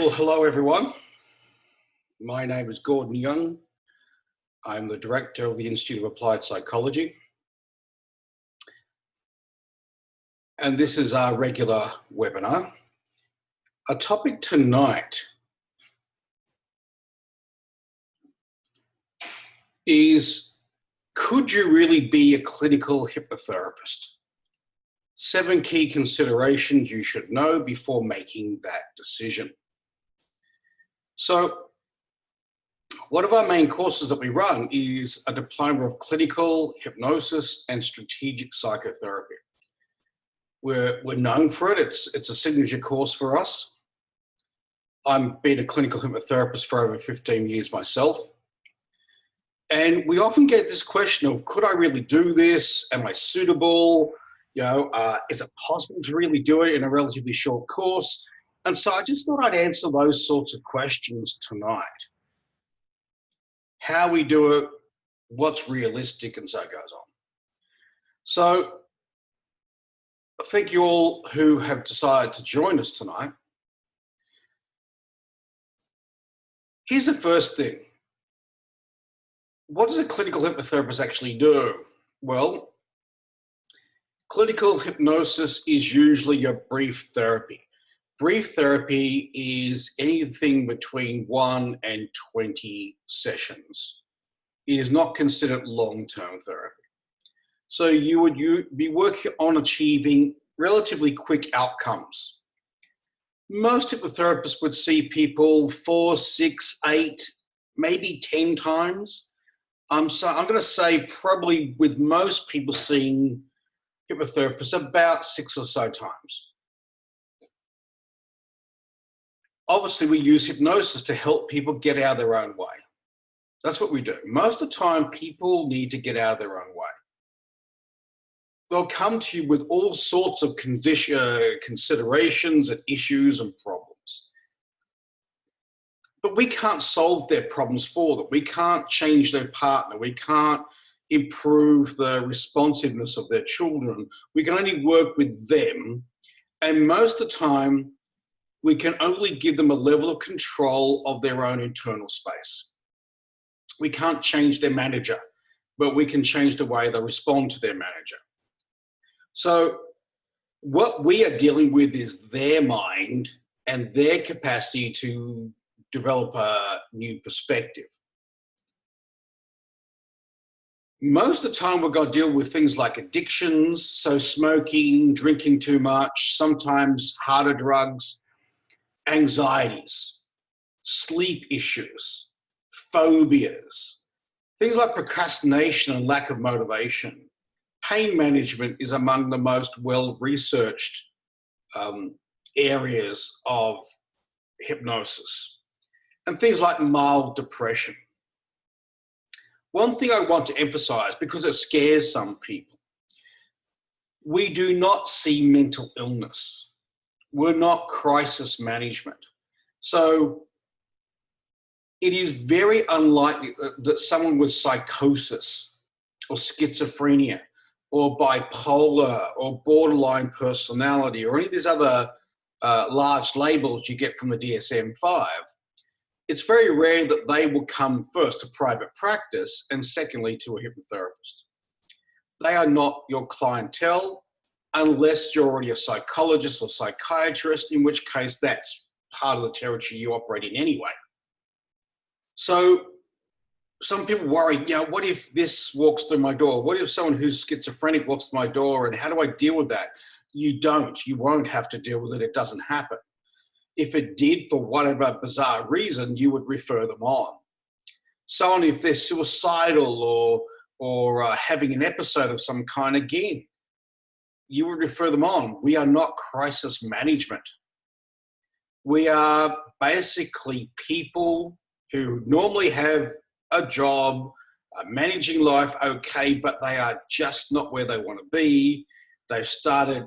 Well, hello everyone. My name is Gordon Young. I'm the Director of the Institute of Applied Psychology. And this is our regular webinar. Our topic tonight is, could you really be a clinical hypnotherapist? 7 key considerations you should know before making that decision. So, one of our main courses that we run is a Diploma of Clinical Hypnosis and Strategic Psychotherapy. We're known for it. It's a signature course for us. I've been a clinical hypnotherapist for over 15 years myself. And we often get this question of, could I really do this? Am I suitable? Is it possible to really do it in a relatively short course? And so I just thought I'd answer those sorts of questions tonight. How we do it, what's realistic, and so it goes on. So thank you all who have decided to join us tonight. Here's the first thing. What does a clinical hypnotherapist actually do? Well, clinical hypnosis is usually your brief therapy. Brief therapy is anything between 1 and 20 sessions. It is not considered long-term therapy. So you would be working on achieving relatively quick outcomes. Most hypnotherapists would see people 4, 6, 8, maybe 10 times. So I'm going to say probably with most people seeing hypnotherapists about 6 or so times. Obviously, we use hypnosis to help people get out of their own way. That's what we do. Most of the time, people need to get out of their own way. They'll come to you with all sorts of considerations and issues and problems. But we can't solve their problems for them. We can't change their partner. We can't improve the responsiveness of their children. We can only work with them. And most of the time, we can only give them a level of control of their own internal space. We can't change their manager, but we can change the way they respond to their manager. So what we are dealing with is their mind and their capacity to develop a new perspective. Most of the time, we're going to deal with things like addictions, so smoking, drinking too much, sometimes harder drugs, anxieties, sleep issues, phobias, things like procrastination and lack of motivation. Pain management is among the most well-researched areas of hypnosis, and things like mild depression. One thing I want to emphasize, because it scares some people, we do not see mental illness. We're not crisis management. So it is very unlikely that someone with psychosis or schizophrenia or bipolar or borderline personality or any of these other large labels you get from the DSM-5, it's very rare that they will come first to private practice and secondly to a hypnotherapist. They are not your clientele unless you're already a psychologist or psychiatrist, in which case that's part of the territory you operate in anyway. So some people worry, what if this walks through my door? What if someone who's schizophrenic walks through my door, and how do I deal with that? You won't have to deal with it. It doesn't happen. If it did, for whatever bizarre reason, you would refer them on. Someone, if they're suicidal or having an episode of some kind, again, you would refer them on. We are not crisis management. We are basically people who normally have a job, managing life okay, but they are just not where they want to be. They've started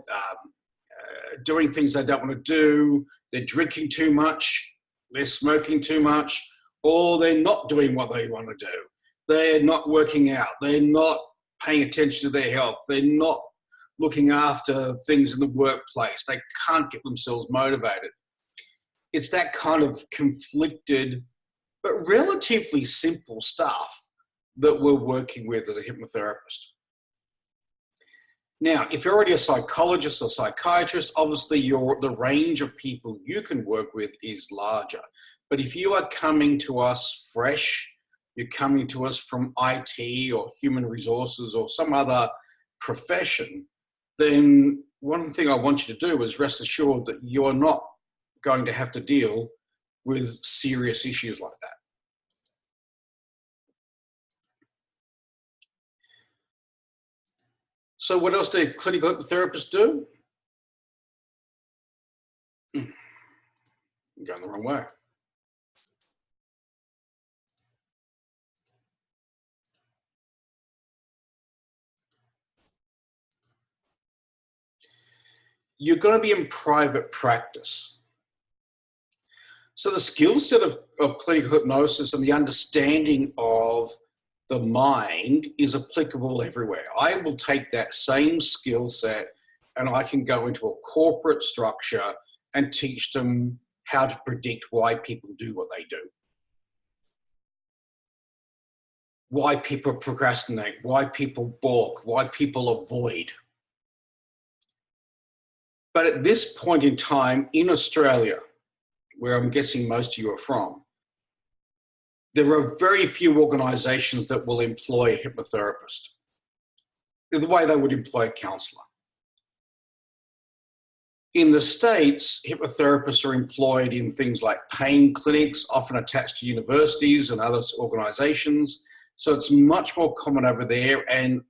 doing things they don't want to do. They're drinking too much. They're smoking too much. Or they're not doing what they want to do. They're not working out. They're not paying attention to their health. They're not looking after things in the workplace. They can't get themselves motivated. it's that kind of conflicted, but relatively simple stuff that we're working with as a hypnotherapist. Now, if you're already a psychologist or psychiatrist, obviously the range of people you can work with is larger. But if you are coming to us fresh, you're coming to us from IT or human resources or some other profession, then one thing I want you to do is rest assured that you're not going to have to deal with serious issues like that. So what else do clinical hypnotherapists do? I'm going the wrong way. You're going to be in private practice. So the skill set of clinical hypnosis and the understanding of the mind is applicable everywhere. I will take that same skill set and I can go into a corporate structure and teach them how to predict why people do what they do. Why people procrastinate, why people balk, why people avoid. But at this point in time in Australia, where I'm guessing most of you are from, there are very few organisations that will employ a hypnotherapist the way they would employ a counsellor. In the States, hypnotherapists are employed in things like pain clinics, often attached to universities and other organisations. So it's much more common over there, and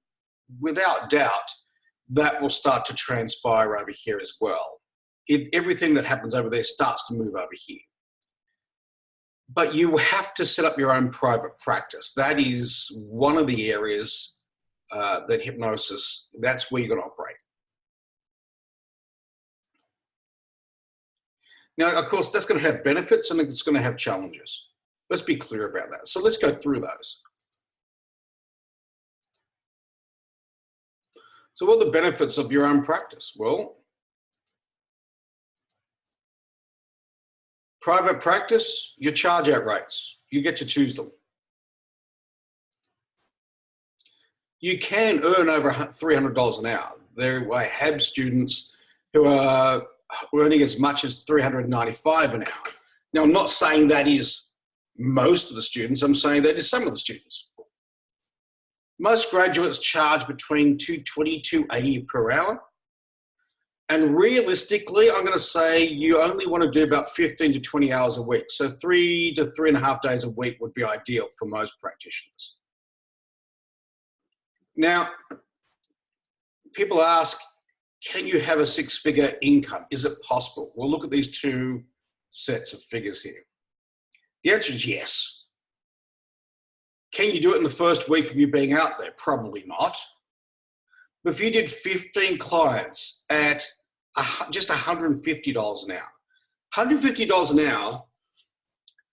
without doubt, that will start to transpire over here as well. Everything that happens over there starts to move over here. But you have to set up your own private practice. That is one of the areas that hypnosis, that's where you're going to operate. Now, of course, that's going to have benefits and it's going to have challenges. Let's be clear about that. So let's go through those. So what are the benefits of your own practice? Well, private practice, your charge out rates, you get to choose them. You can earn over $300 an hour. I have students who are earning as much as $395 an hour. Now, I'm not saying that is most of the students, I'm saying that is some of the students. Most graduates charge between $220 to $280 per hour. And realistically, I'm going to say you only want to do about 15 to 20 hours a week. So 3 to 3.5 days a week would be ideal for most practitioners. Now, people ask, can you have a six-figure income? Is it possible? Well, look at these two sets of figures here. The answer is yes. Can you do it in the first week of you being out there? Probably not. But if you did 15 clients at just $150 an hour, $150 an hour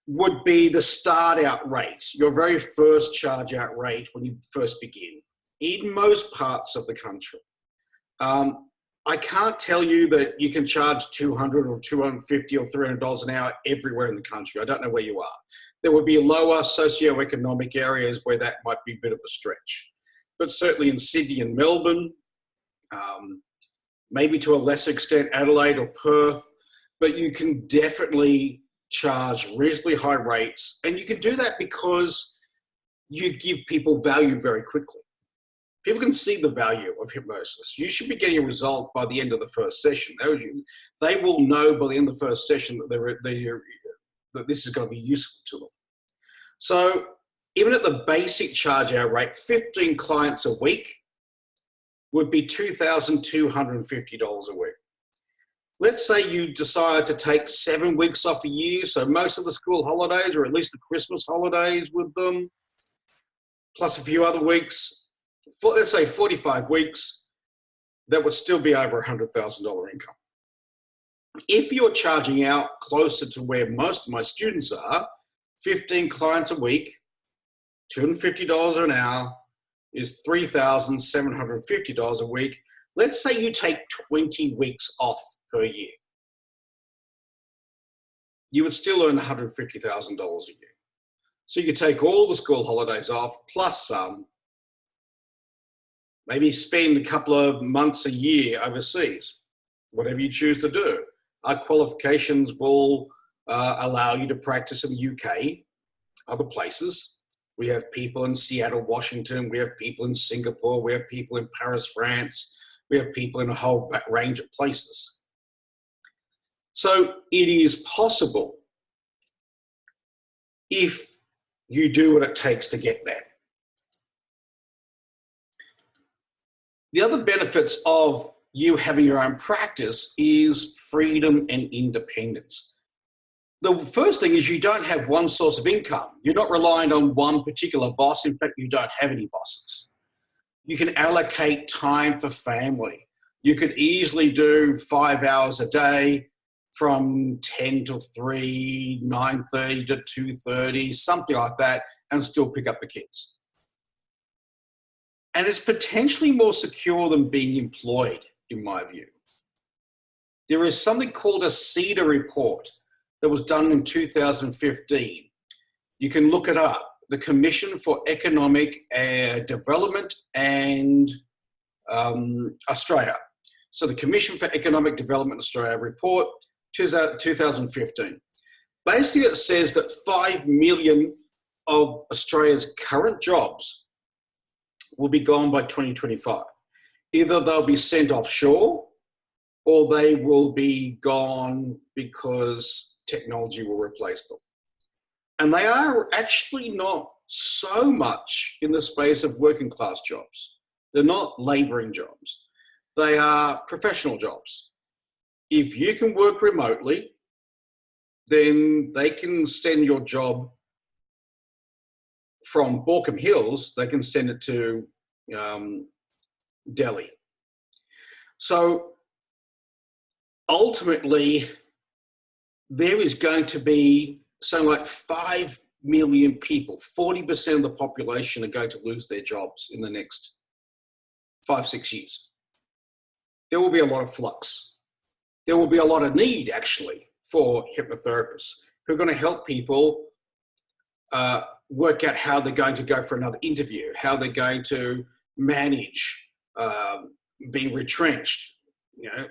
would be the start out rate, your very first charge out rate when you first begin in most parts of the country. I can't tell you that you can charge $200 or $250 or $300 an hour everywhere in the country. I don't know where you are. There would be lower socioeconomic areas where that might be a bit of a stretch. But certainly in Sydney and Melbourne, maybe to a lesser extent Adelaide or Perth, but you can definitely charge reasonably high rates. And you can do that because you give people value very quickly. People can see the value of hypnosis. You should be getting a result by the end of the first session. They will know by the end of the first session that this is going to be useful to them. So even at the basic charge out rate, 15 clients a week would be $2,250 a week. Let's say you decide to take 7 weeks off a year, so most of the school holidays, or at least the Christmas holidays with them, plus a few other weeks, let's say 45 weeks, that would still be over $100,000 income. If you're charging out closer to where most of my students are, 15 clients a week, $250 an hour is $3,750 a week. Let's say you take 20 weeks off per year. you would still earn $150,000 a year. So you could take all the school holidays off, plus some, maybe spend a couple of months a year overseas, whatever you choose to do. Our qualifications will allow you to practice in the UK, other places. We have people in Seattle, Washington. We have people in Singapore. We have people in Paris, France. We have people in a whole range of places. So it is possible if you do what it takes to get there. The other benefits of you having your own practice is freedom and independence. The first thing is you don't have one source of income. You're not reliant on one particular boss. In fact, you don't have any bosses. You can allocate time for family. You could easily do 5 hours a day from 10 to 3, 9:30 to 2:30, something like that, and still pick up the kids. And it's potentially more secure than being employed, in my view. There is something called a CEDA report that was done in 2015. You can look it up. The Commission for Economic Development and Australia. So the Commission for Economic Development Australia report, 2015. Basically, it says that 5 million of Australia's current jobs will be gone by 2025. Either they'll be sent offshore or they will be gone because technology will replace them. And they are actually not so much in the space of working class jobs. They're not labouring jobs. They are professional jobs. If you can work remotely, then they can send your job from Borkham Hills, they can send it to Delhi. So ultimately, there is going to be something like 5 million people, 40% of the population are going to lose their jobs in the next 5-6 years. There will be a lot of flux. There will be a lot of need, actually, for hypnotherapists who are going to help people work out how they're going to go for another interview, how they're going to manage being retrenched. You know,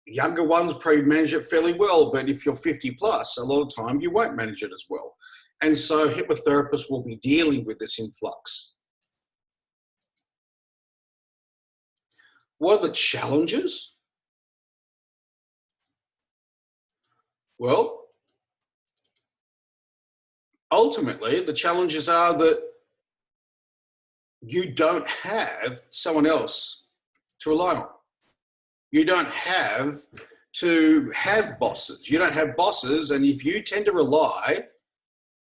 younger ones probably manage it fairly well, but if you're 50 plus, a lot of time you won't manage it as well. And so hypnotherapists will be dealing with this influx. What are the challenges? Well, ultimately, the challenges are that you don't have someone else to rely on. You don't have to have bosses. You don't have bosses, and if you tend to rely,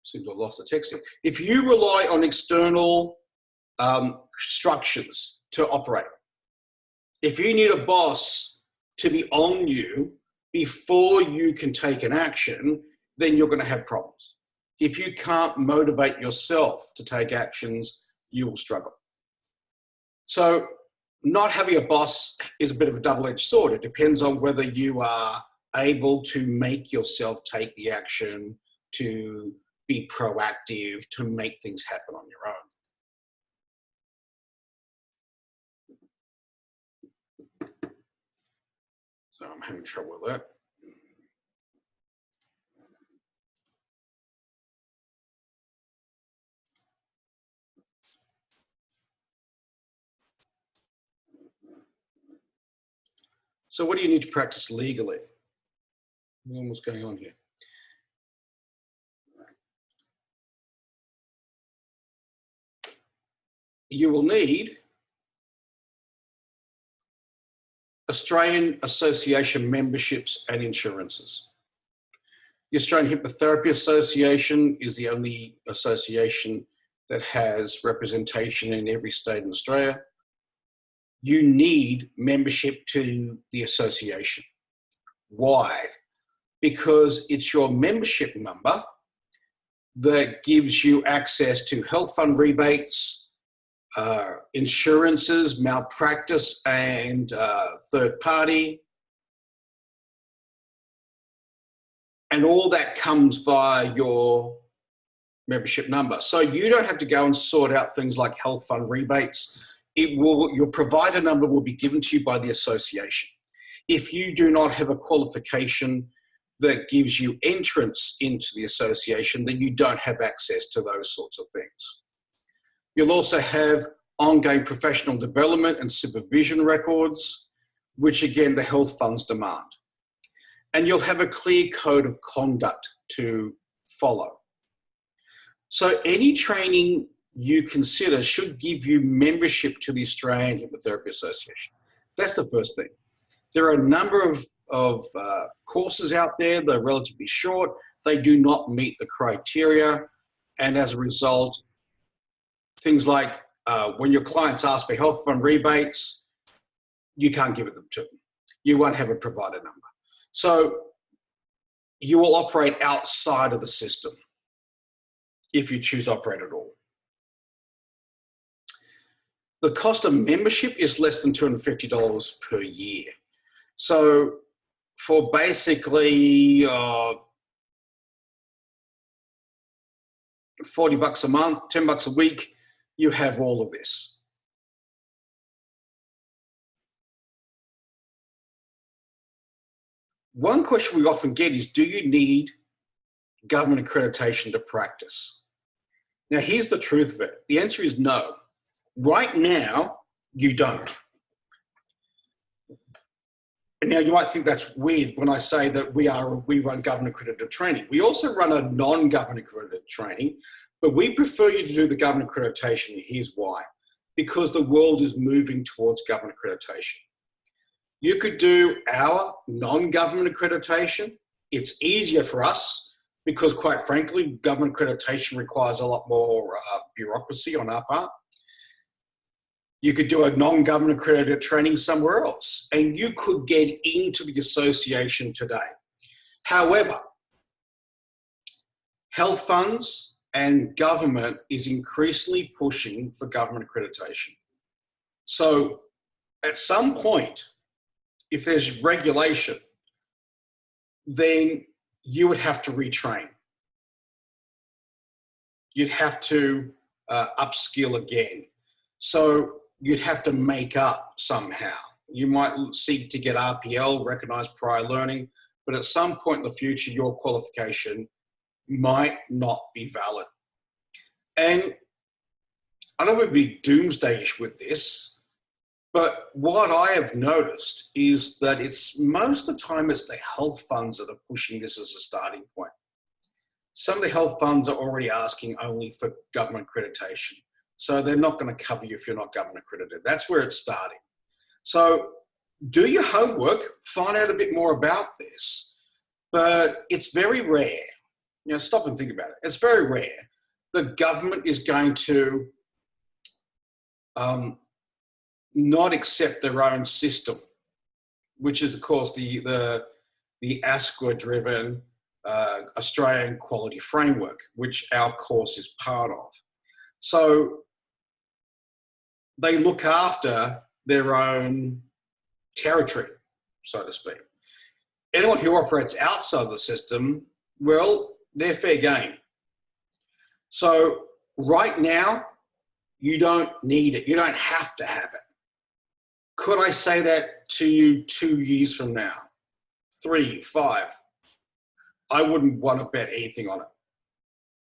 seems to have lost the text here. If you rely on external structures to operate, if you need a boss to be on you before you can take an action, then you're going to have problems. If you can't motivate yourself to take actions, you will struggle. So not having a boss is a bit of a double-edged sword. It depends on whether you are able to make yourself take the action, to be proactive, to make things happen on your own. So I'm having trouble with that. So what do you need to practice legally? What's going on here? You will need Australian Association memberships and insurances. The Australian Hypnotherapy Association is the only association that has representation in every state in Australia. You need membership to the association. Why? Because it's your membership number that gives you access to health fund rebates, insurances, malpractice, and third party. And all that comes via your membership number. So you don't have to go and sort out things like health fund rebates. Your provider number will be given to you by the association. If you do not have a qualification that gives you entrance into the association, then you don't have access to those sorts of things. You'll also have ongoing professional development and supervision records, which again, the health funds demand. And you'll have a clear code of conduct to follow. So any training you consider should give you membership to the Australian Hypnotherapy Association. That's the first thing. There are a number of courses out there. They're relatively short. They do not meet the criteria. And as a result, things like when your clients ask for health fund rebates, you can't give it to them. You won't have a provider number. So you will operate outside of the system if you choose to operate at all. The cost of membership is less than $250 per year. So for basically $40 a month, $10 a week, you have all of this. One question we often get is, do you need government accreditation to practice? Now, here's the truth of it. The answer is no. Right now, you don't. Now, you might think that's weird when I say that we run government accredited training. We also run a non-government accredited training, but we prefer you to do the government accreditation. Here's why. Because the world is moving towards government accreditation. You could do our non-government accreditation. It's easier for us because, quite frankly, government accreditation requires a lot more bureaucracy on our part. You could do a non-government accredited training somewhere else, and you could get into the association today. However, health funds and government is increasingly pushing for government accreditation. So at some point, if there's regulation, then you would have to retrain. You'd have to upskill again. So you'd have to make up somehow. You might seek to get RPL, recognized prior learning, but at some point in the future, your qualification might not be valid. And I don't want to be doomsday-ish with this, but what I have noticed is that it's most of the time it's the health funds that are pushing this as a starting point. Some of the health funds are already asking only for government accreditation. So they're not going to cover you if you're not government accredited. That's where it's starting. So do your homework, find out a bit more about this, but it's very rare. You know, stop and think about it. It's very rare. The government is going to not accept their own system, which is, of course, the ASQA-driven Australian Quality Framework, which our course is part of. So they look after their own territory, so to speak. Anyone who operates outside the system, well, they're fair game. So right now, you don't need it. You don't have to have it. Could I say that to you 2 years from now? 3, 5? I wouldn't want to bet anything on it.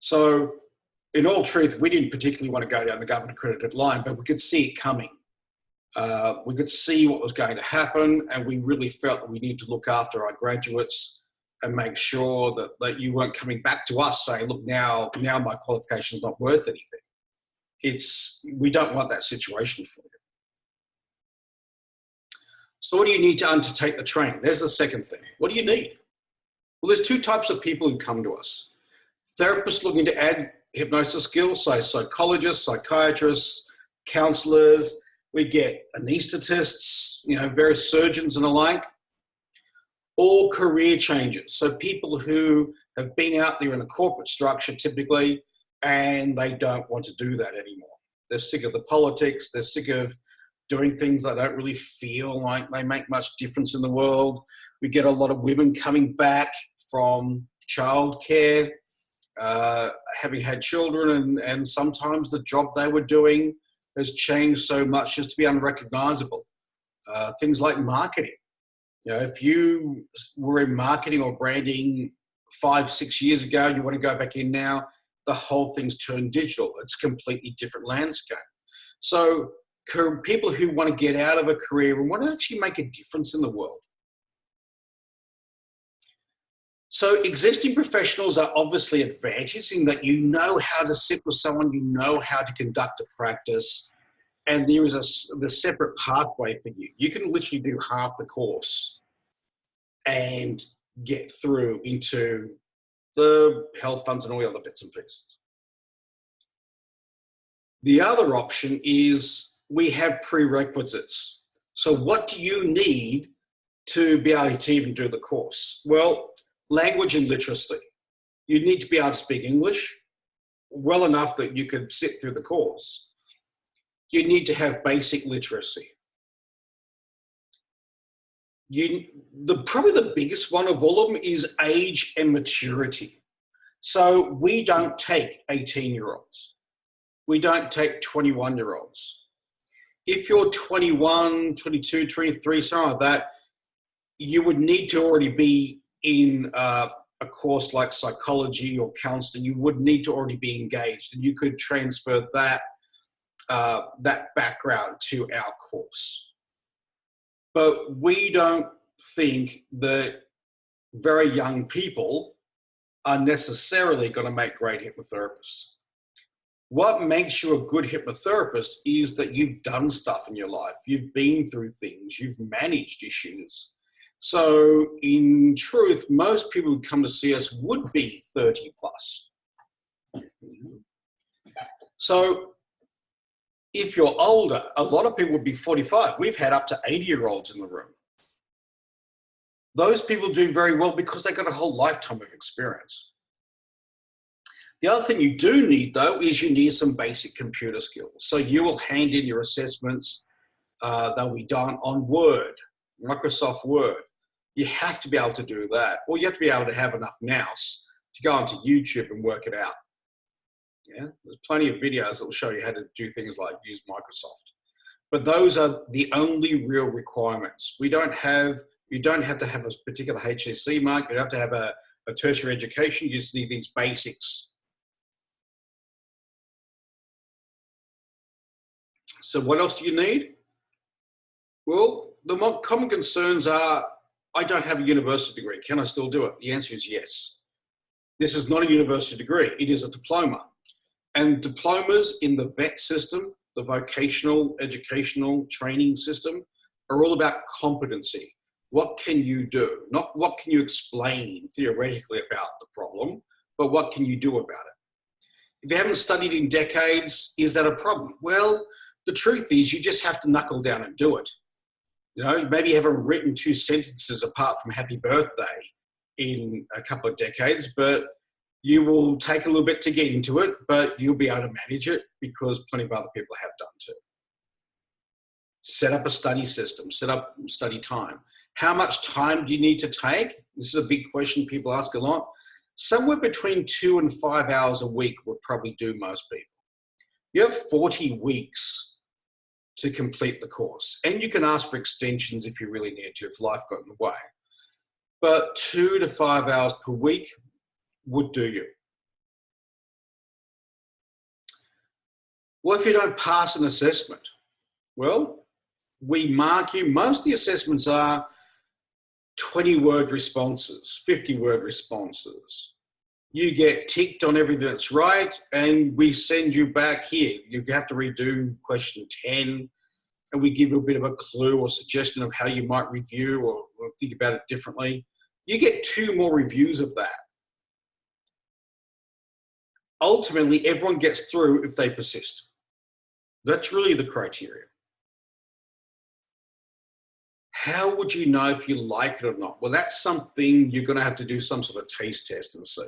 So in all truth, we didn't particularly want to go down the government accredited line, but we could see it coming. We could see what was going to happen, and we really felt that we need to look after our graduates and make sure that you weren't coming back to us saying, look, now my qualification is not worth anything. We don't want that situation for you. So what do you need to undertake the training? There's the second thing. What do you need? Well, there's two types of people who come to us. Therapists looking to add hypnosis skills, so psychologists, psychiatrists, counselors. We get anaesthetists, various surgeons and the like. Or career changers, so people who have been out there in a corporate structure typically, and they don't want to do that anymore. They're sick of the politics. They're sick of doing things that don't really feel like they make much difference in the world. We get a lot of women coming back from childcare, having had children, and sometimes the job they were doing has changed so much just to be unrecognizable. Things like marketing. You know, if you were in marketing or branding 5, 6 years ago, you want to go back in now, the whole thing's turned digital. It's a completely different landscape. So people who want to get out of a career and want to actually make a difference in the world. So existing professionals are obviously advantaged in that you know how to sit with someone, you know how to conduct a practice, and there is the separate pathway for you. You can literally do half the course and get through into the health funds and all the other bits and pieces. The other option is we have prerequisites. So what do you need to be able to even do the course? Well, language and literacy. You need to be able to speak English well enough that you could sit through the course. You need to have basic literacy. Probably the biggest one of all of them is age and maturity. So we don't take 18-year-olds. We don't take 21-year-olds. If you're 21, 22, 23, something like that, you would need to already be in a course like psychology or counselling. You would need to already be engaged, and you could transfer that background to our course. But we don't think that very young people are necessarily going to make great hypnotherapists. What makes you a good hypnotherapist is that you've done stuff in your life. You've been through things. You've managed issues. So in truth, most people who come to see us would be 30 plus. So if you're older, a lot of people would be 45. We've had up to 80-year-olds in the room. Those people do very well because they've got a whole lifetime of experience. The other thing you do need, though, is you need some basic computer skills. So you will hand in your assessments. They'll be done on Word, Microsoft Word. You have to be able to do that. Or you have to be able to have enough nous to go onto YouTube and work it out. Yeah, there's plenty of videos that will show you how to do things like use Microsoft. But those are the only real requirements. You don't have to have a particular HSC mark. You don't have to have a tertiary education. You just need these basics. So what else do you need? Well, the more common concerns are, I don't have a university degree. Can I still do it? The answer is yes. This is not a university degree. It is a diploma. And diplomas in the VET system, the vocational educational training system, are all about competency. What can you do? Not what can you explain theoretically about the problem, but what can you do about it? If you haven't studied in decades, is that a problem? Well, the truth is you just have to knuckle down and do it. You know, maybe you haven't written 2 sentences apart from happy birthday in a couple of decades, but you will take a little bit to get into it, but you'll be able to manage it because plenty of other people have done too. Set up a study system, set up study time. How much time do you need to take? This is a big question people ask a lot. Somewhere between 2 and 5 hours a week would probably do most people. You have 40 weeks to complete the course, and you can ask for extensions if you really need to, if life got in the way. But 2 to 5 hours per week would do you. What if you don't pass an assessment? Well, we mark you. Most of the assessments are 20-word responses, 50-word responses. You get ticked on everything that's right, and we send you back here. You have to redo question 10, and we give you a bit of a clue or suggestion of how you might review or think about it differently. You get 2 more reviews of that. Ultimately, everyone gets through if they persist. That's really the criteria. How would you know if you like it or not? Well, that's something you're going to have to do some sort of taste test and see.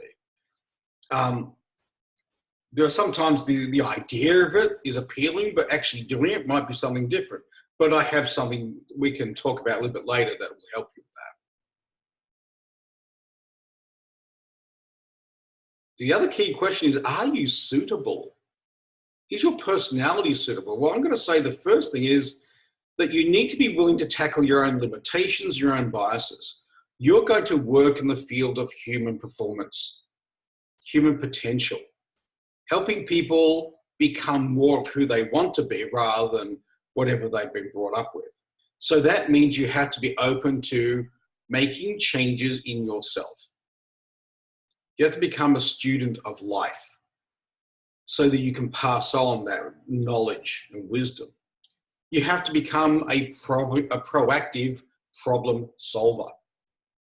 There are sometimes the idea of it is appealing, but actually doing it might be something different. But I have something we can talk about a little bit later that will help you with that. The other key question is, are you suitable? Is your personality suitable? Well, I'm going to say the first thing is that you need to be willing to tackle your own limitations, your own biases. You're going to work in the field of human performance, human potential, helping people become more of who they want to be rather than whatever they've been brought up with. So that means you have to be open to making changes in yourself. You have to become a student of life so that you can pass on that knowledge and wisdom. You have to become a proactive problem solver.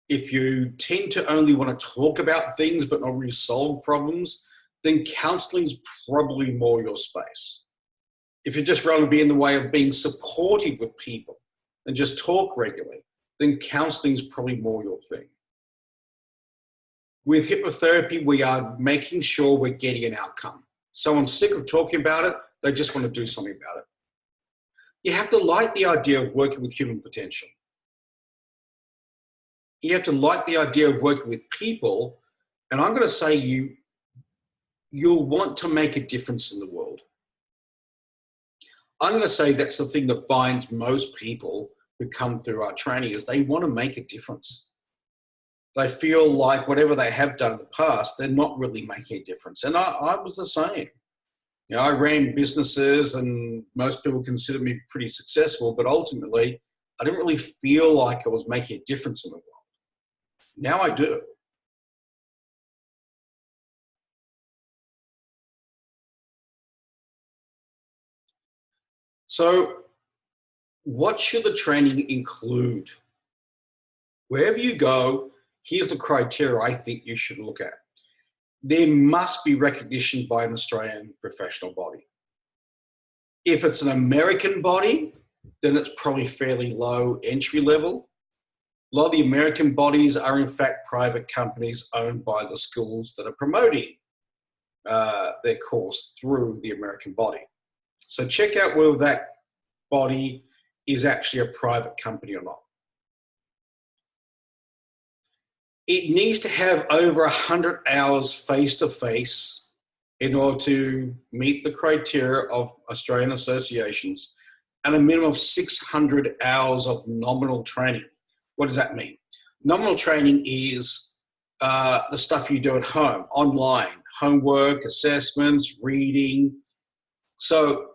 If you tend to only want to talk about things but not really solve problems, then counselling is probably more your space. If you just rather be in the way of being supportive with people and just talk regularly, then counselling is probably more your thing. With hypnotherapy, we are making sure we're getting an outcome. Someone's sick of talking about it, they just want to do something about it. You have to like the idea of working with human potential. You have to like the idea of working with people, and I'm going to say you'll want to make a difference in the world. I'm going to say that's the thing that binds most people who come through our training is they want to make a difference. They feel like whatever they have done in the past, they're not really making a difference. And I was the same. You know, I ran businesses and most people considered me pretty successful, but ultimately I didn't really feel like I was making a difference in the world. Now I do. So what should the training include? Wherever you go, here's the criteria I think you should look at. There must be recognition by an Australian professional body. If it's an American body, then it's probably fairly low entry level. A lot of the American bodies are in fact private companies owned by the schools that are promoting their course through the American body. So check out whether that body is actually a private company or not. It needs to have over 100 hours face-to-face in order to meet the criteria of Australian associations and a minimum of 600 hours of nominal training. What does that mean? Nominal training is the stuff you do at home, online, homework, assessments, reading. So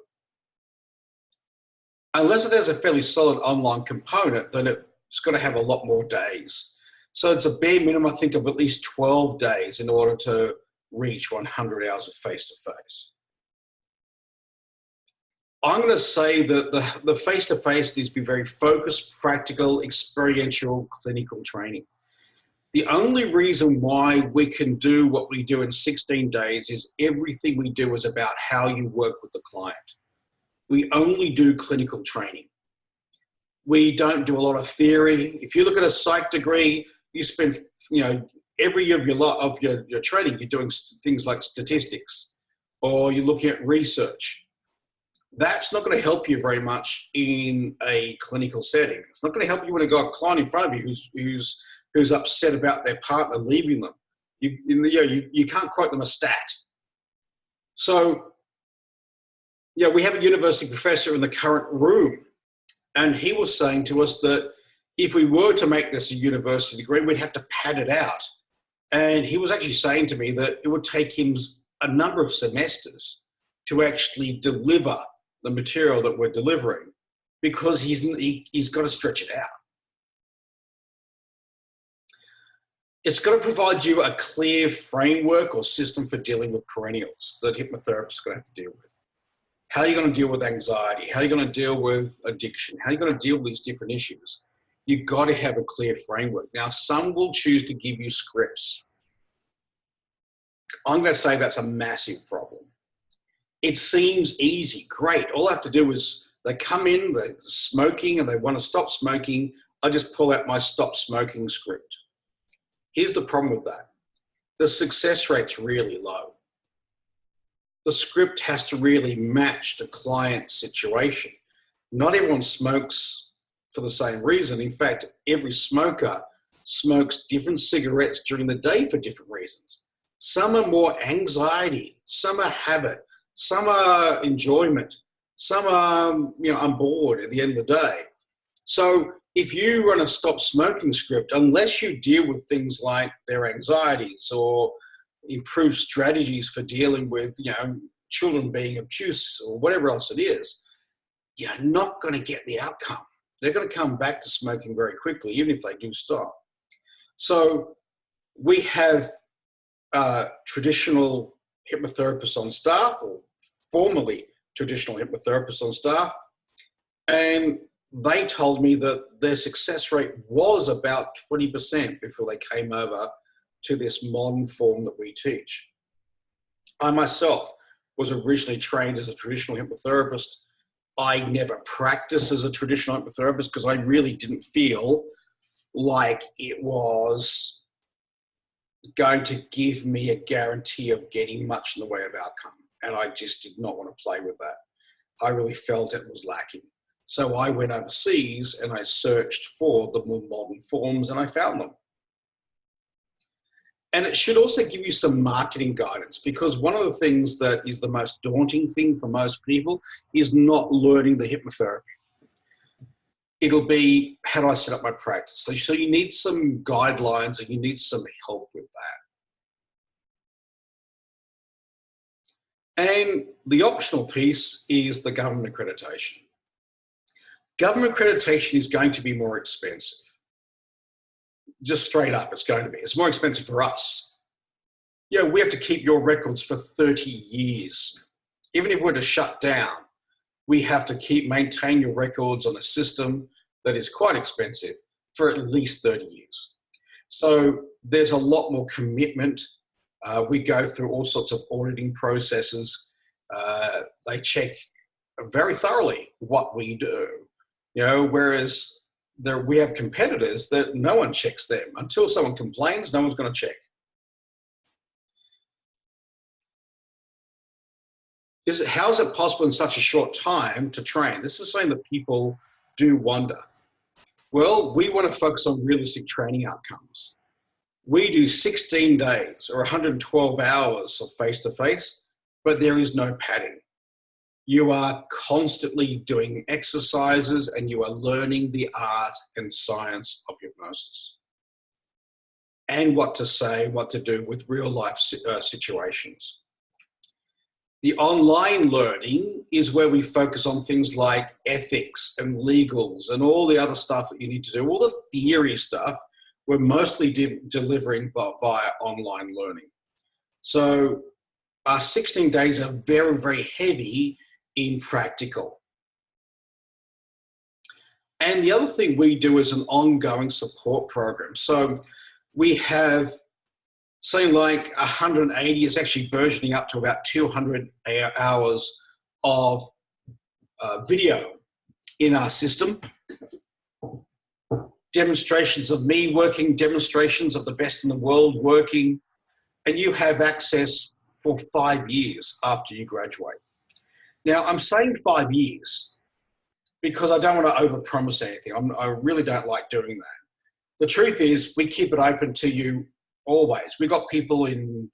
unless it has a fairly solid online component, then it's got to have a lot more days. So it's a bare minimum, I think, of at least 12 days in order to reach 100 hours of face-to-face. I'm going to say that the face-to-face needs to be very focused, practical, experiential, clinical training. The only reason why we can do what we do in 16 days is everything we do is about how you work with the client. We only do clinical training. We don't do a lot of theory. If you look at a psych degree, you spend, every year of your training, you're doing things like statistics or you're looking at research. That's not going to help you very much in a clinical setting. It's not going to help you when you've got a client in front of you who's upset about their partner leaving them. You can't quote them a stat. So, we have a university professor in the current room, and he was saying to us that if we were to make this a university degree, we'd have to pad it out. And he was actually saying to me that it would take him a number of semesters to actually deliver the material that we're delivering because he's got to stretch it out. It's got to provide you a clear framework or system for dealing with perennials that hypnotherapists are going to have to deal with. How are you going to deal with anxiety? How are you going to deal with addiction? How are you going to deal with these different issues? You've got to have a clear framework. Now, some will choose to give you scripts. I'm going to say that's a massive problem. It seems easy, great. All I have to do is they come in, they're smoking and they want to stop smoking. I just pull out my stop smoking script. Here's the problem with that. The success rate's really low. The script has to really match the client's situation. Not everyone smokes for the same reason. In fact, every smoker smokes different cigarettes during the day for different reasons. Some are more anxiety, some are habit, some are enjoyment, some are, I'm bored at the end of the day. So if you run a stop smoking script, unless you deal with things like their anxieties or improve strategies for dealing with, children being obtuse or whatever else it is, you're not going to get the outcome. They're going to come back to smoking very quickly, even if they do stop. So we have traditional hypnotherapists on staff, or formerly traditional hypnotherapists on staff, and they told me that their success rate was about 20% before they came over to this modern form that we teach. I myself was originally trained as a traditional hypnotherapist. I never practiced as a traditional hypnotherapist because I really didn't feel like it was going to give me a guarantee of getting much in the way of outcome. And I just did not want to play with that. I really felt it was lacking. So I went overseas and I searched for the more modern forms and I found them. And it should also give you some marketing guidance, because one of the things that is the most daunting thing for most people is not learning the hypnotherapy. It'll be, how do I set up my practice? So you need some guidelines and you need some help with that. And the optional piece is the government accreditation. Government accreditation is going to be more expensive. Just straight up, it's going to be. It's more expensive for us. We have to keep your records for 30 years. Even if we're to shut down, we have to maintain your records on a system that is quite expensive for at least 30 years. So there's a lot more commitment. We go through all sorts of auditing processes. They check very thoroughly what we do. Whereas we have competitors that no one checks them. Until someone complains, no one's going to check. How is it possible in such a short time to train? This is something that people do wonder. Well, we want to focus on realistic training outcomes. We do 16 days or 112 hours of face-to-face, but there is no padding. You are constantly doing exercises and you are learning the art and science of hypnosis and what to say, what to do with real life situations. The online learning is where we focus on things like ethics and legals and all the other stuff that you need to do, all the theory stuff. We're mostly delivering via online learning. So our 16 days are very, very heavy in practical. And the other thing we do is an ongoing support program. So we have something like 180, it's actually burgeoning up to about 200 hours of video in our system. Demonstrations of me working, demonstrations of the best in the world working, and you have access for 5 years after you graduate. Now, I'm saying 5 years because I don't want to overpromise anything. I really don't like doing that. The truth is, we keep it open to you always. We've got people in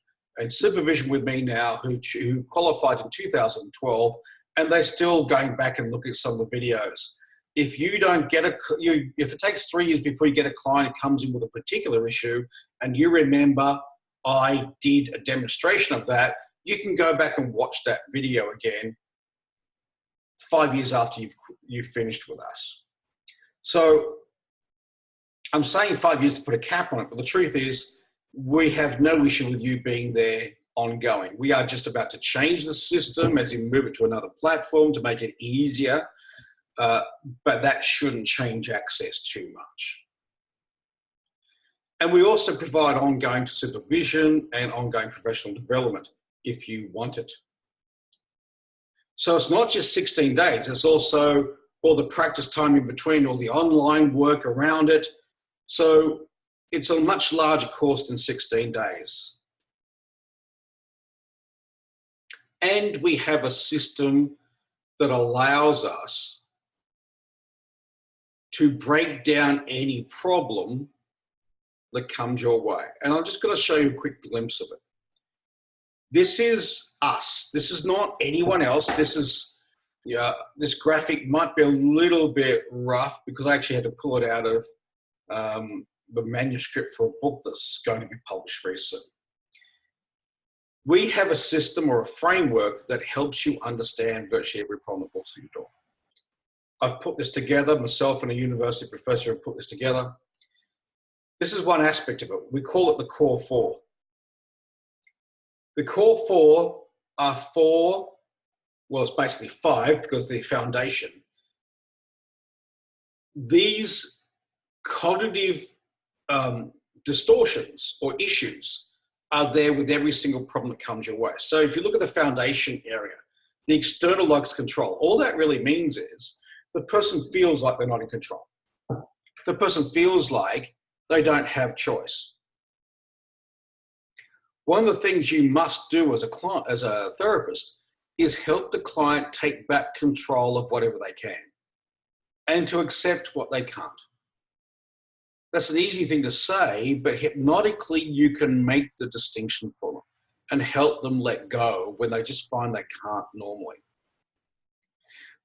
supervision with me now who qualified in 2012, and they're still going back and looking at some of the videos. If you don't get if it takes 3 years before you get a client who comes in with a particular issue, and you remember, I did a demonstration of that, you can go back and watch that video again 5 years after you've finished with us. So I'm saying 5 years to put a cap on it, but the truth is we have no issue with you being there ongoing. We are just about to change the system as you move it to another platform to make it easier, but that shouldn't change access too much. And we also provide ongoing supervision and ongoing professional development if you want it. So it's not just 16 days, it's also all the practice time in between, all the online work around it. So it's a much larger course than 16 days. And we have a system that allows us to break down any problem that comes your way. And I'm just going to show you a quick glimpse of it. This is us. This is not anyone else. This is, yeah, this graphic might be a little bit rough because I actually had to pull it out of the manuscript for a book that's going to be published very soon. We have a system or a framework that helps you understand virtually every problem that walks through your door. I've put this together, myself and a university professor have put this together. This is one aspect of it. We call it the core four. The core four are four, well, it's basically five because they're foundation. These cognitive distortions or issues are there with every single problem that comes your way. So if you look at the foundation area, the external locus control, all that really means is the person feels like they're not in control. The person feels like they don't have choice. One of the things you must do as a client, as a therapist, is help the client take back control of whatever they can and to accept what they can't. That's an easy thing to say, but hypnotically you can make the distinction for them and help them let go when they just find they can't normally.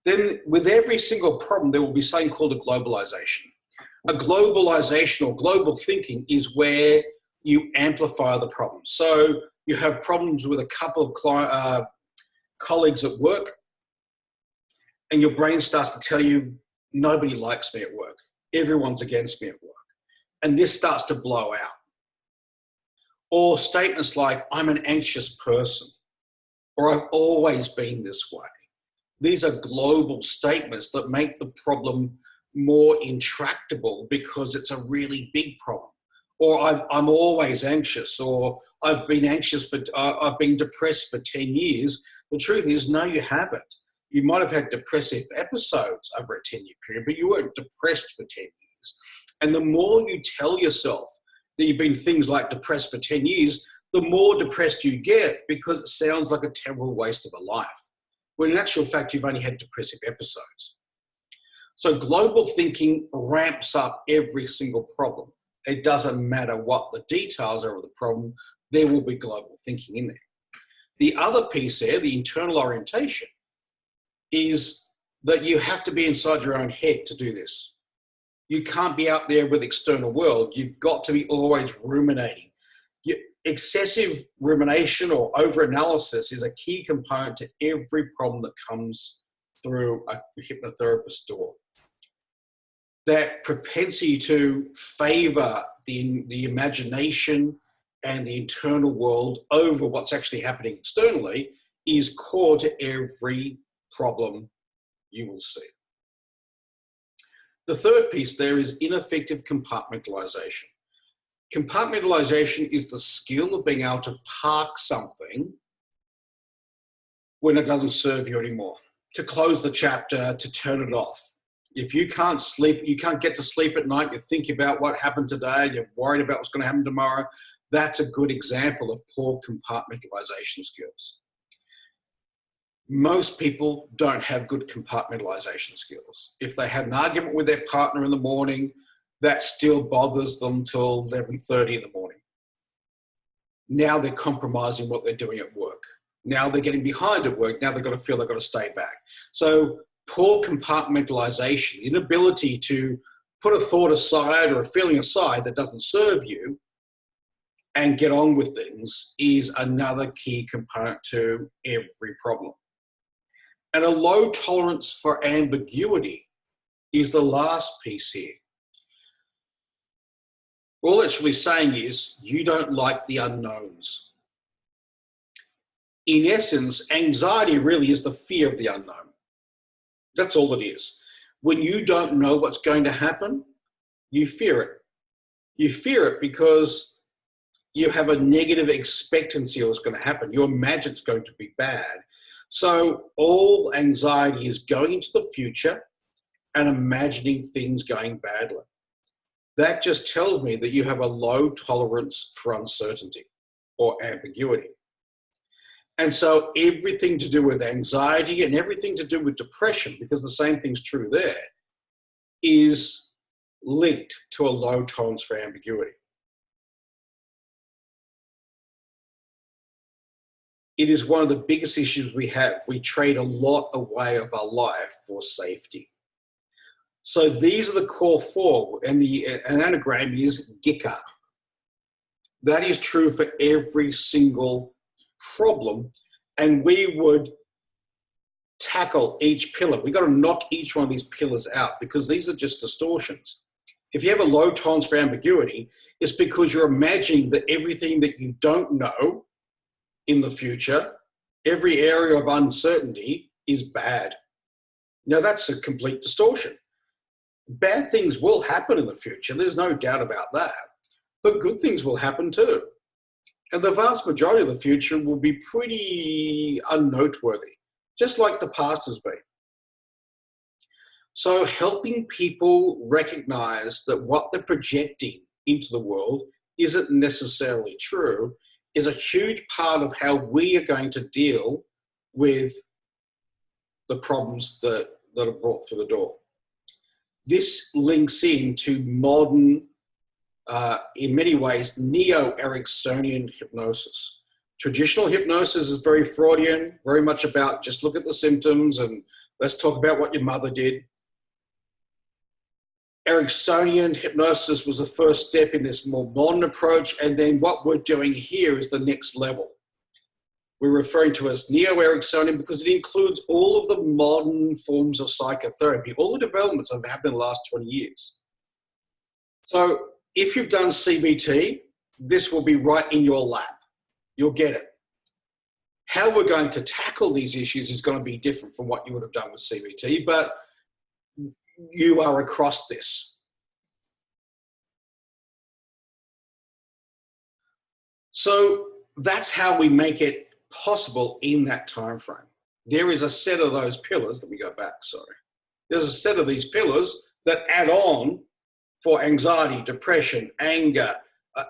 Then with every single problem, there will be something called a globalization. A globalization or global thinking is where you amplify the problem. So you have problems with a couple of colleagues at work, and your brain starts to tell you, nobody likes me at work. Everyone's against me at work. And this starts to blow out. Or statements like, I'm an anxious person, or I've always been this way. These are global statements that make the problem more intractable because it's a really big problem. Or I'm always anxious, or I've been depressed for 10 years. The truth is, no, you haven't. You might have had depressive episodes over a 10-year period, but you weren't depressed for 10 years. And the more you tell yourself that you've been things like depressed for 10 years, the more depressed you get because it sounds like a terrible waste of a life. When in actual fact, you've only had depressive episodes. So global thinking ramps up every single problem. It doesn't matter what the details are of the problem, there will be global thinking in there. The other piece there, the internal orientation, is that you have to be inside your own head to do this. You can't be out there with the external world. You've got to be always ruminating. Excessive rumination or over-analysis is a key component to every problem that comes through a hypnotherapist's door. That propensity to favor the imagination and the internal world over what's actually happening externally is core to every problem you will see. The third piece there is ineffective compartmentalization. Compartmentalization is the skill of being able to park something when it doesn't serve you anymore, to close the chapter, to turn it off. If you can't sleep, you can't get to sleep at night, you think about what happened today, you're worried about what's going to happen tomorrow, that's a good example of poor compartmentalization skills. Most people don't have good compartmentalization skills. If they had an argument with their partner in the morning, that still bothers them till 11:30 in the morning. Now they're compromising what they're doing at work. Now they're getting behind at work. Now they've got to feel they've got to stay back. So poor compartmentalization, inability to put a thought aside or a feeling aside that doesn't serve you and get on with things is another key component to every problem. And a low tolerance for ambiguity is the last piece here. All it's really saying is you don't like the unknowns. In essence, anxiety really is the fear of the unknown. That's all it is. When you don't know what's going to happen, you fear it. You fear it because you have a negative expectancy of what's going to happen. You imagine it's going to be bad. So all anxiety is going into the future and imagining things going badly. That just tells me that you have a low tolerance for uncertainty or ambiguity. And so everything to do with anxiety and everything to do with depression, because the same thing's true there, is linked to a low tolerance for ambiguity. it is one of the biggest issues we have. We trade a lot away of our life for safety. So these are the core four, and an anagram is GICA. That is true for every single problem, and we would tackle each pillar. We've got to knock each one of these pillars out because these are just distortions. If you have a low tolerance for ambiguity, it's because you're imagining that everything that you don't know in the future, every area of uncertainty is bad. Now that's a complete distortion. Bad things will happen in the future, there's no doubt about that, but good things will happen too. And the vast majority of the future will be pretty unnoteworthy, just like the past has been. So helping people recognize that what they're projecting into the world isn't necessarily true is a huge part of how we are going to deal with the problems that are brought through the door. This links into modern, in many ways, neo-Ericksonian hypnosis. Traditional hypnosis is very Freudian, very much about just look at the symptoms and let's talk about what your mother did. Ericksonian hypnosis was the first step in this more modern approach, and then what we're doing here is the next level. We're referring to as neo-Ericksonian because it includes all of the modern forms of psychotherapy, all the developments that have happened in the last 20 years. So if you've done CBT, this will be right in your lap. You'll get it. How we're going to tackle these issues is going to be different from what you would have done with CBT, but you are across this. So that's how we make it possible in that time frame. There is a set of those pillars, let me go back, sorry. There's a set of these pillars that add on for anxiety, depression, anger,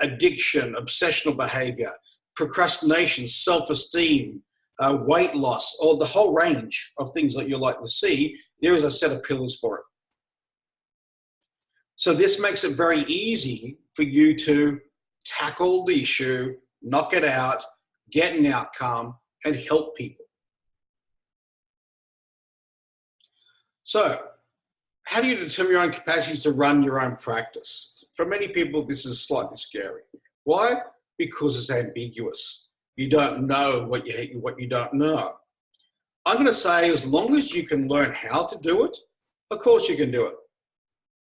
addiction, obsessional behavior, procrastination, self-esteem, weight loss, or the whole range of things that you're likely to see. There is a set of pillars for it. So this makes it very easy for you to tackle the issue, knock it out, get an outcome, and help people. So how do you determine your own capacity to run your own practice? For many people, this is slightly scary. Why? Because it's ambiguous. You don't know what you don't know. I'm going to say as long as you can learn how to do it, of course you can do it.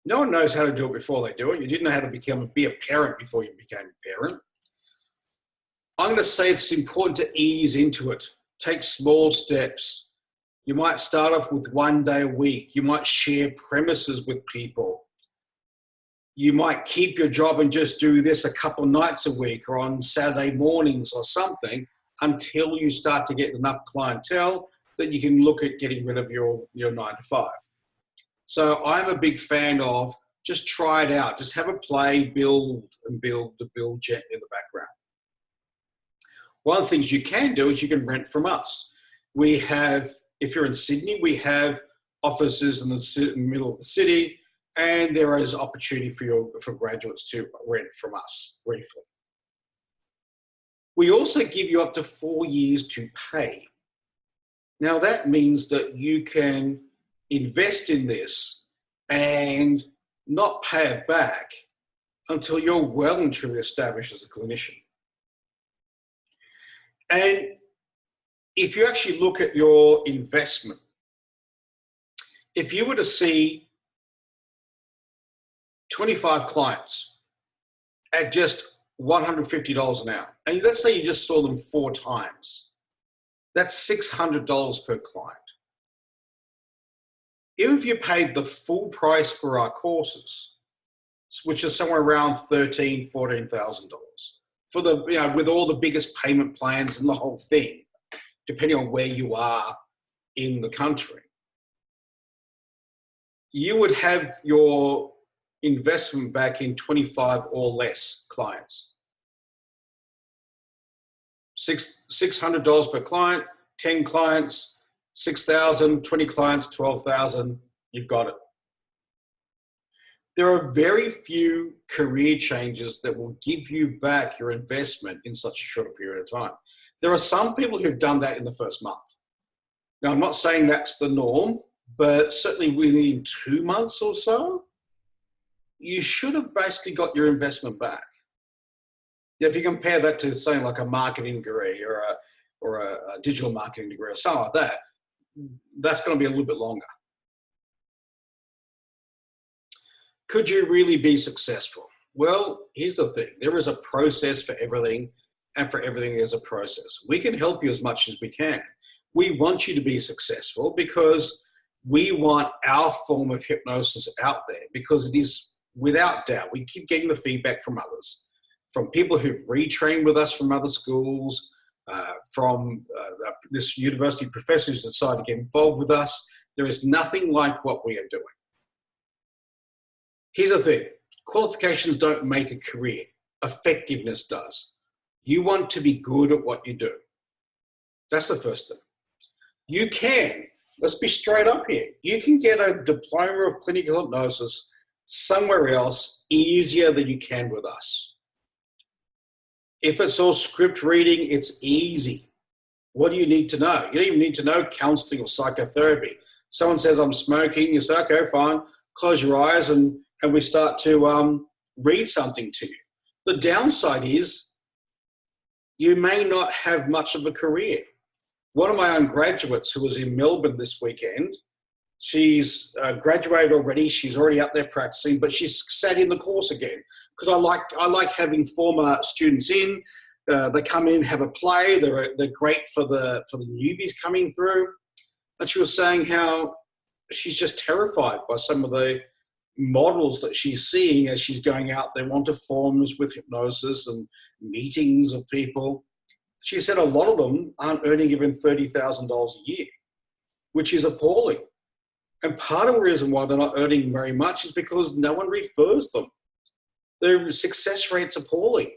No one knows how to do it before they do it. You didn't know how to be a parent before you became a parent. I'm going to say it's important to ease into it. Take small steps. You might start off with 1 day a week. You might share premises with people. You might keep your job and just do this a couple of nights a week or on Saturday mornings or something until you start to get enough clientele that you can look at getting rid of your 9 to 5. So I'm a big fan of just try it out. Just have a play, build gently in the background. One of the things you can do is you can rent from us. We have, if you're in Sydney, we have offices in the middle of the city, and there is opportunity for graduates to rent from us briefly. We also give you up to 4 years to pay. Now that means that you can invest in this and not pay it back until you're well and truly established as a clinician. And if you actually look at your investment, if you were to see 25 clients at just $150 an hour, and let's say you just saw them 4 times, that's $600 per client. Even if you paid the full price for our courses, which is somewhere around $13,000, $14,000 for the, with all the biggest payment plans and the whole thing, depending on where you are in the country, you would have your investment back in 25 or less clients. $600 per client, 10 clients, 6,000, 20 clients, 12,000, you've got it. There are very few career changes that will give you back your investment in such a short period of time. There are some people who've done that in the first month. Now, I'm not saying that's the norm, but certainly within 2 months or so, you should have basically got your investment back. If you compare that to something like a marketing degree or a digital marketing degree or something like that, that's going to be a little bit longer. Could you really be successful? Well, here's the thing. There is a process for everything, and for everything there's a process. We can help you as much as we can. We want you to be successful because we want our form of hypnosis out there, because it is, without doubt, we keep getting the feedback from others, from people who've retrained with us from other schools, from this university professor who's decided to get involved with us. There is nothing like what we are doing. Here's the thing. Qualifications don't make a career. Effectiveness does. You want to be good at what you do. That's the first thing. You can, let's be straight up here, you can get a diploma of clinical hypnosis somewhere else easier than you can with us. If it's all script reading, it's easy. What do you need to know? You don't even need to know counselling or psychotherapy. Someone says, I'm smoking, you say, okay, fine, close your eyes, and we start to read something to you. The downside is you may not have much of a career. One of my own graduates who was in Melbourne this weekend, she's graduated already, she's already out there practicing, but she's sat in the course again because I like having former students in. They come in, have a play, they're great for the newbies coming through. And she was saying how she's just terrified by some of the models that she's seeing as she's going out there onto forums with hypnosis and meetings of people. She said a lot of them aren't earning even $30,000 a year, which is appalling. And part of the reason why they're not earning very much is because no one refers them. Their success rate's appalling.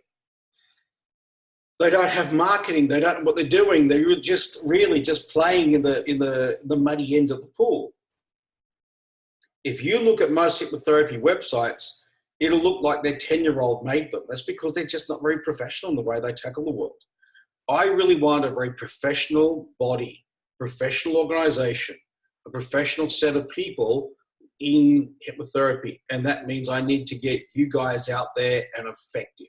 They don't have marketing. They don't know what they're doing. They're just really just playing in the muddy end of the pool. If you look at most hypnotherapy websites, it'll look like their 10-year-old made them. That's because they're just not very professional in the way they tackle the world. I really want a very professional body, professional organization, a professional set of people in hypnotherapy. And that means I need to get you guys out there and effective.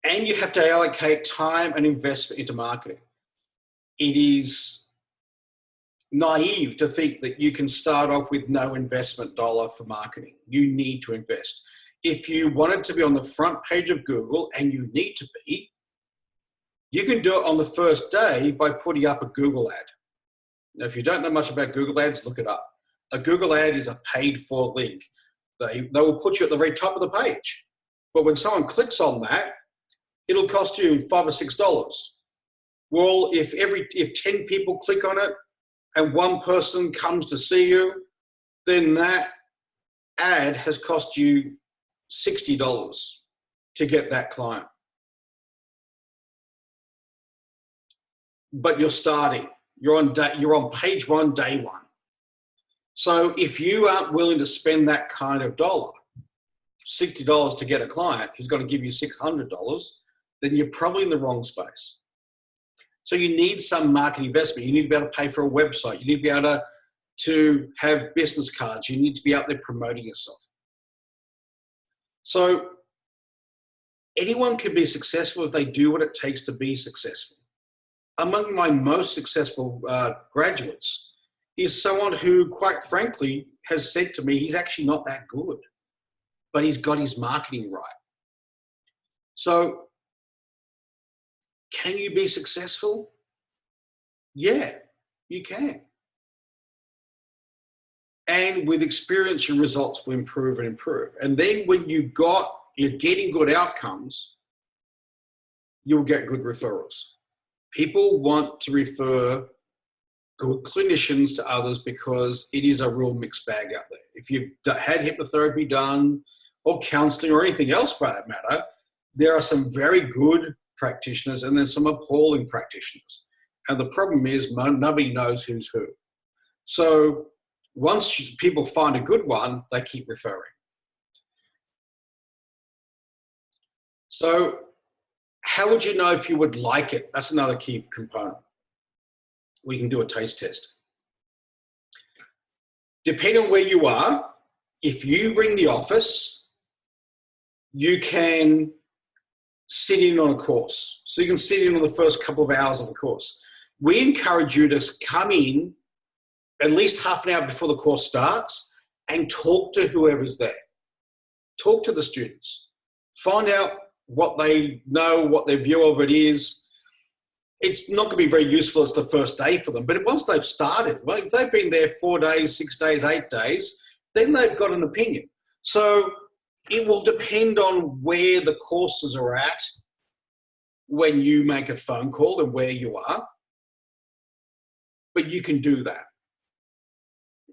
And you have to allocate time and investment into marketing. It is naive to think that you can start off with no investment dollar for marketing. You need to invest. If you wanted to be on the front page of Google, and you need to be, you can do it on the first day by putting up a Google ad. Now, if you don't know much about Google ads, look it up. A Google ad is a paid for link. They will put you at the very top of the page. But when someone clicks on that, it'll cost you $5 or $6. Well, if 10 people click on it and one person comes to see you, then that ad has cost you $60 to get that client. But you're starting. You're on page one, day one. So if you aren't willing to spend that kind of dollar, $60 to get a client who's going to give you $600, then you're probably in the wrong space. So you need some market investment. You need to be able to pay for a website. You need to be able to have business cards. You need to be out there promoting yourself. So anyone can be successful if they do what it takes to be successful. Among my most successful graduates is someone who, quite frankly, has said to me he's actually not that good, but he's got his marketing right. So can you be successful? Yeah, you can. And with experience, your results will improve and improve. And then when you're getting good outcomes, you'll get good referrals. People want to refer good clinicians to others because it is a real mixed bag out there. If you've had hypnotherapy done or counseling or anything else for that matter, there are some very good practitioners and then some appalling practitioners. And the problem is nobody knows who's who. So once people find a good one, they keep referring. So how would you know if you would like it? That's another key component. We can do a taste test. Depending on where you are, if you ring the office, you can sit in on a course. So you can sit in on the first couple of hours of a course. We encourage you to come in at least half an hour before the course starts and talk to whoever's there. Talk to the students. Find out what they know, what their view of it is. It's not going to be very useful as the first day for them, but once they've started, well, if they've been there 4 days, 6 days, 8 days, then they've got an opinion. So it will depend on where the courses are at when you make a phone call and where you are. But you can do that.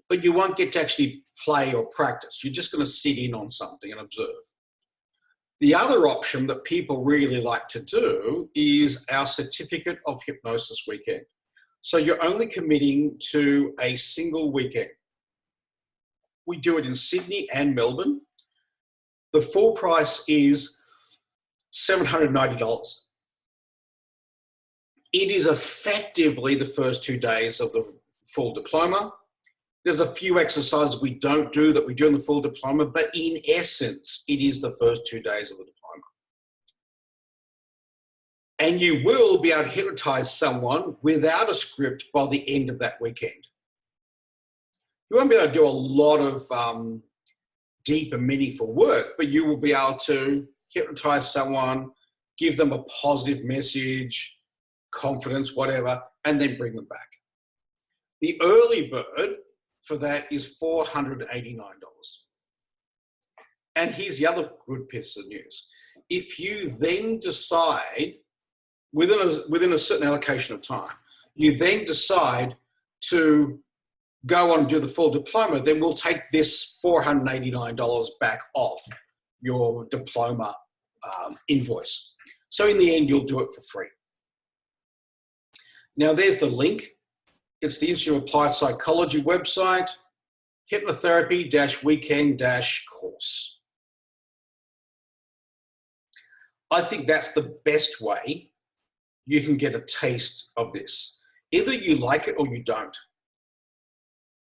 But you won't get to actually play or practice. You're just going to sit in on something and observe. The other option that people really like to do is our Certificate of Hypnosis weekend. So you're only committing to a single weekend. We do it in Sydney and Melbourne. The full price is $790. It is effectively the first 2 days of the full diploma. There's a few exercises we don't do that we do in the full diploma, but in essence, it is the first 2 days of the diploma. And you will be able to hypnotize someone without a script by the end of that weekend. You won't be able to do a lot of deep and meaningful work, but you will be able to hypnotize someone, give them a positive message, confidence, whatever, and then bring them back. The early bird for that is $489. And here's the other good piece of news. If you then decide, within a certain allocation of time, you then decide to go on and do the full diploma, then we'll take this $489 back off your diploma invoice. So in the end, you'll do it for free. Now there's the link. It's the Institute of Applied Psychology website, hypnotherapy-weekend-course. I think that's the best way you can get a taste of this. Either you like it or you don't.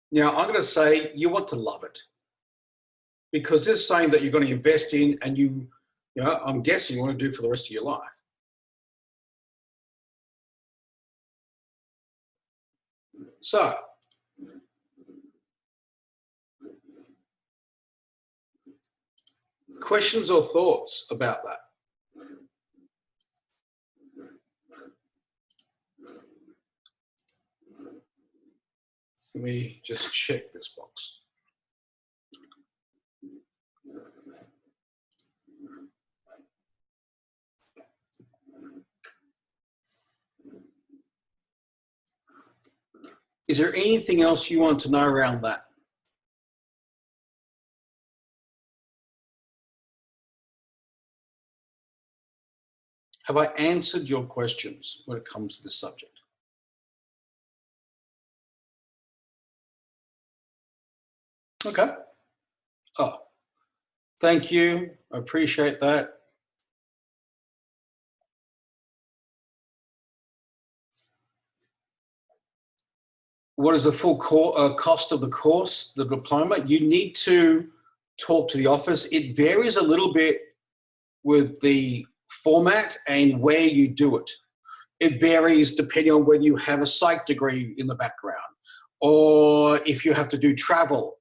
Now, I'm going to say you want to love it, because this is something that you're going to invest in and I'm guessing you want to do for the rest of your life. So, questions or thoughts about that? Let me just check this box. Is there anything else you want to know around that? Have I answered your questions when it comes to this subject? Okay. Oh, thank you. I appreciate that. What is the full cost of the course, the diploma? You need to talk to the office. It varies a little bit with the format and where you do it. It varies depending on whether you have a psych degree in the background or if you have to do travel.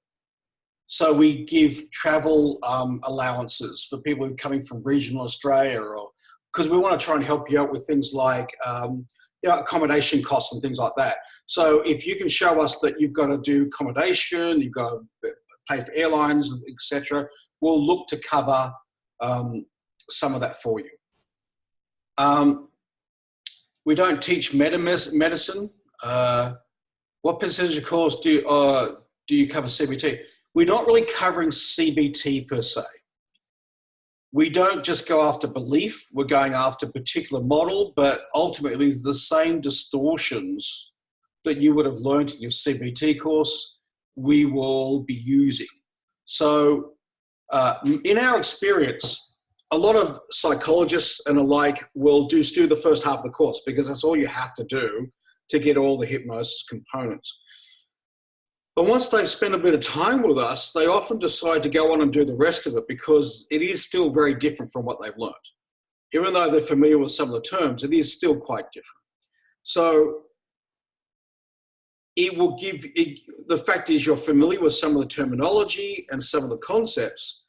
So we give travel allowances for people who are coming from regional Australia, or because we want to try and help you out with things like accommodation costs and things like that. So if you can show us that you've got to do accommodation, you've got to pay for airlines, etc., we'll look to cover some of that for you. We don't teach medicine. What percentage of course do you cover CBT? We're not really covering CBT per se. We don't just go after belief, we're going after a particular model, but ultimately the same distortions that you would have learned in your CBT course, we will be using. So in our experience, a lot of psychologists and the like will just do the first half of the course because that's all you have to do to get all the hypnosis components. But once they've spent a bit of time with us, they often decide to go on and do the rest of it because it is still very different from what they've learned. Even though they're familiar with some of the terms, it is still quite different. So it will give, the fact is you're familiar with some of the terminology and some of the concepts,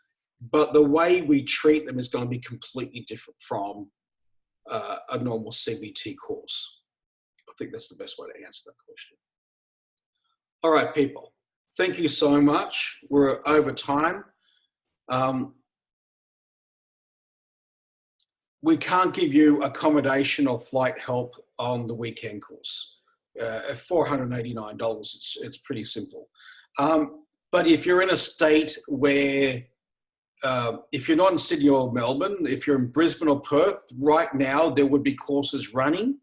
but the way we treat them is going to be completely different from a normal CBT course. I think that's the best way to answer that question. All right, people, thank you so much. We're over time. We can't give you accommodation or flight help on the weekend course. At $489, it's pretty simple. But if you're in a state where, if you're not in Sydney or Melbourne, if you're in Brisbane or Perth, right now there would be courses running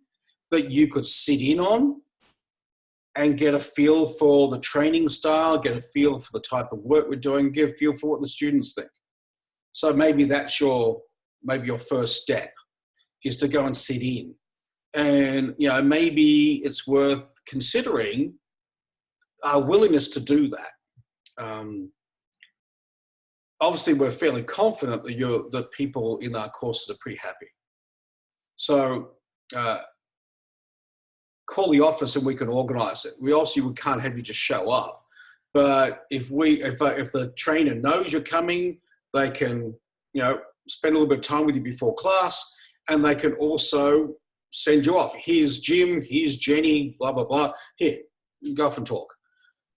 that you could sit in on and get a feel for the training style, get a feel for the type of work we're doing, get a feel for what the students think. So maybe that's your first step, is to go and sit in. And, you know, maybe it's worth considering our willingness to do that. Obviously, we're fairly confident that that people in our courses are pretty happy. So call the office and we can organise it. We can't have you just show up, but if the trainer knows you're coming, they can, you know, spend a little bit of time with you before class, and they can also send you off. Here's Jim, here's Jenny, blah, blah, blah. Here, go off and talk,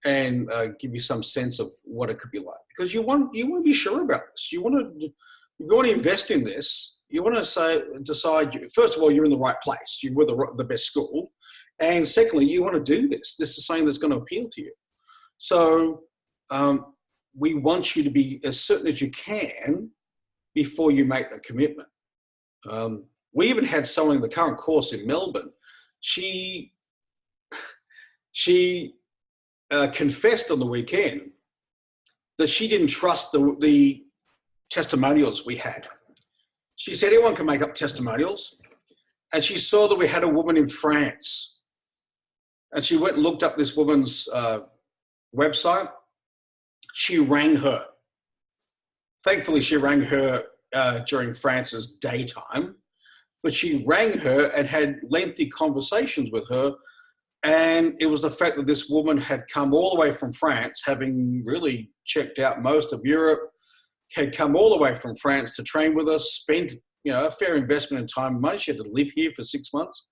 and give you some sense of what it could be like. Because you want to be sure about this. If you want to invest in this, you want to decide, first of all, you're in the right place. You're with the best school. And secondly, you want to do this. This is something that's going to appeal to you. So we want you to be as certain as you can before you make the commitment. We even had someone in the current course in Melbourne. She confessed on the weekend that she didn't trust the testimonials we had. She said anyone can make up testimonials. And she saw that we had a woman in France. And she went and looked up this woman's website. She rang her. Thankfully, she rang her during France's daytime. But she rang her and had lengthy conversations with her. And it was the fact that this woman had come all the way from France, having really checked out most of Europe, had come all the way from France to train with us, spent, you know, a fair investment in time and money. She had to live here for 6 months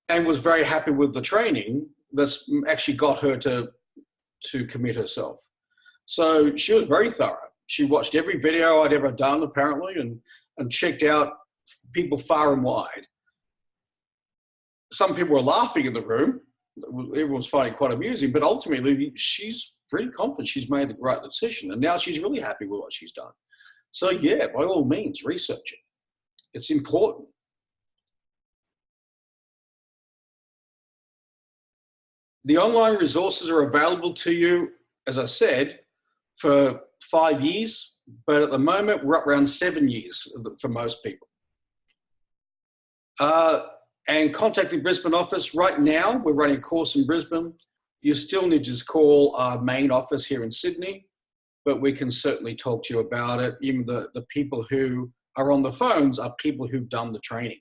and was very happy with the training that's actually got her to commit herself. So she was very thorough. She watched every video I'd ever done, apparently, and checked out people far and wide. Some people were laughing in the room. Everyone was finding it quite amusing, but ultimately she's pretty confident she's made the right decision, and now she's really happy with what she's done. So yeah, by all means, research it. It's important. The online resources are available to you, as I said, for 5 years, but at the moment we're up around 7 years for most people. And contact the Brisbane office. Right now, we're running a course in Brisbane. You still need to just call our main office here in Sydney, but we can certainly talk to you about it. Even the people who are on the phones are people who've done the training.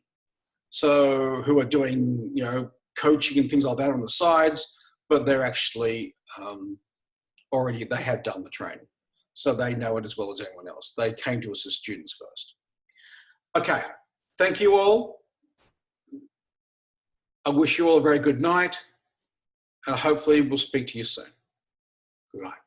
So who are doing, you know, coaching and things like that on the sides, but they're actually they have done the training. So they know it as well as anyone else. They came to us as students first. Okay, thank you all. I wish you all a very good night, and hopefully we'll speak to you soon. Good night.